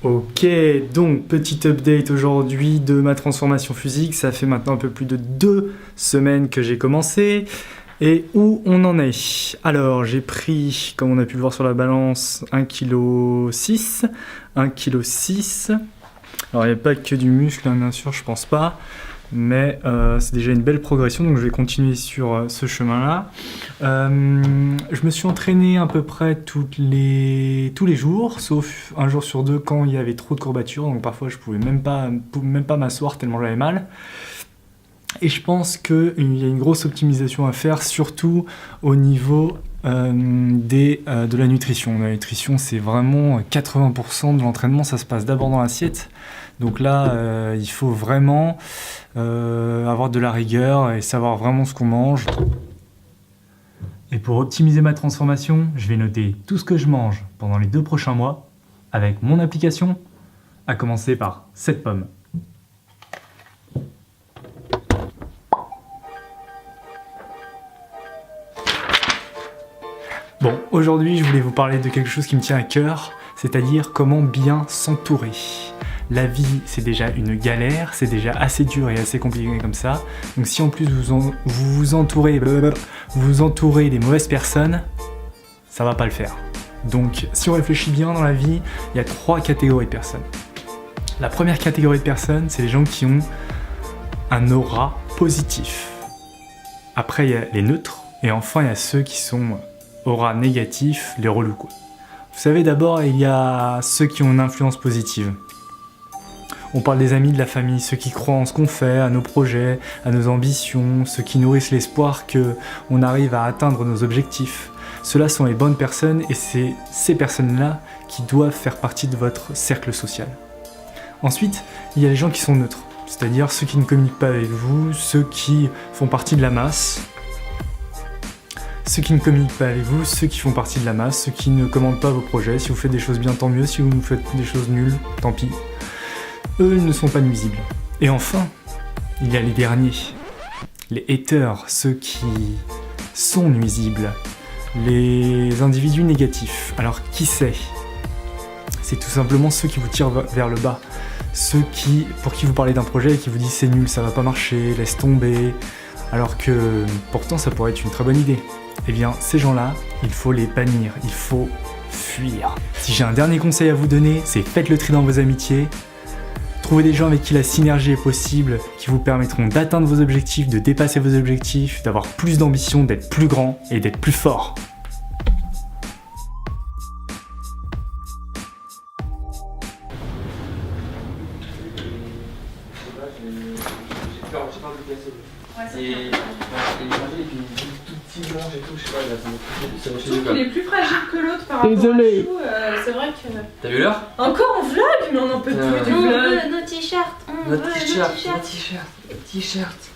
Ok, donc petit update aujourd'hui de ma transformation physique. Ça fait maintenant un peu plus de 2 semaines que j'ai commencé. Et où on en est? Alors j'ai pris, comme on a pu le voir sur la balance, 1,6 kg. 1,6 kg. Alors il n'y a pas que du muscle, hein, bien sûr, je pense pas. Mais c'est déjà une belle progression, donc je vais continuer sur ce chemin-là. Je me suis entraîné à peu près tous les jours, sauf un jour sur 2 quand il y avait trop de courbatures, donc parfois je pouvais même pas m'asseoir tellement j'avais mal. Et je pense qu'il y a une grosse optimisation à faire, surtout au niveau de la nutrition. La nutrition, c'est vraiment 80% de l'entraînement, ça se passe d'abord dans l'assiette. Donc là, il faut vraiment avoir de la rigueur et savoir vraiment ce qu'on mange. Et pour optimiser ma transformation, je vais noter tout ce que je mange pendant les 2 prochains mois avec mon application, à commencer par cette pomme. Bon, aujourd'hui, je voulais vous parler de quelque chose qui me tient à cœur, c'est-à-dire comment bien s'entourer. La vie, c'est déjà une galère, c'est déjà assez dur et assez compliqué comme ça. Donc si en plus vous entourez des mauvaises personnes, ça va pas le faire. Donc si on réfléchit bien dans la vie, il y a 3 catégories de personnes. La première catégorie de personnes, c'est les gens qui ont un aura positif. Après, il y a les neutres, et enfin, il y a ceux qui sont aura négatif, les relous quoi. Vous savez, d'abord, il y a ceux qui ont une influence positive. On parle des amis, de la famille, ceux qui croient en ce qu'on fait, à nos projets, à nos ambitions, ceux qui nourrissent l'espoir qu'on arrive à atteindre nos objectifs. Ceux-là sont les bonnes personnes et c'est ces personnes-là qui doivent faire partie de votre cercle social. Ensuite, il y a les gens qui sont neutres, c'est-à-dire ceux qui ne communiquent pas avec vous, ceux qui font partie de la masse. Ceux qui ne communiquent pas avec vous, ceux qui font partie de la masse, ceux qui ne commandent pas vos projets. Si vous faites des choses bien, tant mieux. Si vous faites des choses nulles, tant pis. Eux, ils ne sont pas nuisibles. Et enfin, il y a les derniers. Les haters, ceux qui sont nuisibles. Les individus négatifs. Alors, qui c'est? C'est tout simplement ceux qui vous tirent vers le bas. Ceux pour qui vous parlez d'un projet et qui vous disent c'est nul, ça va pas marcher, laisse tomber. Alors que pourtant, ça pourrait être une très bonne idée. Eh bien, ces gens-là, il faut les bannir, il faut fuir. Si j'ai un dernier conseil à vous donner, c'est faites le tri dans vos amitiés. Trouvez des gens avec qui la synergie est possible, qui vous permettront d'atteindre vos objectifs, de dépasser vos objectifs, d'avoir plus d'ambition, d'être plus grand et d'être plus fort. Il est plus fragile que l'autre par rapport à Chou, c'est vrai que... T'as vu l'heure? Encore en vlog, mais on en peut plus du vlog. Nos t-shirts, Notre t-shirt.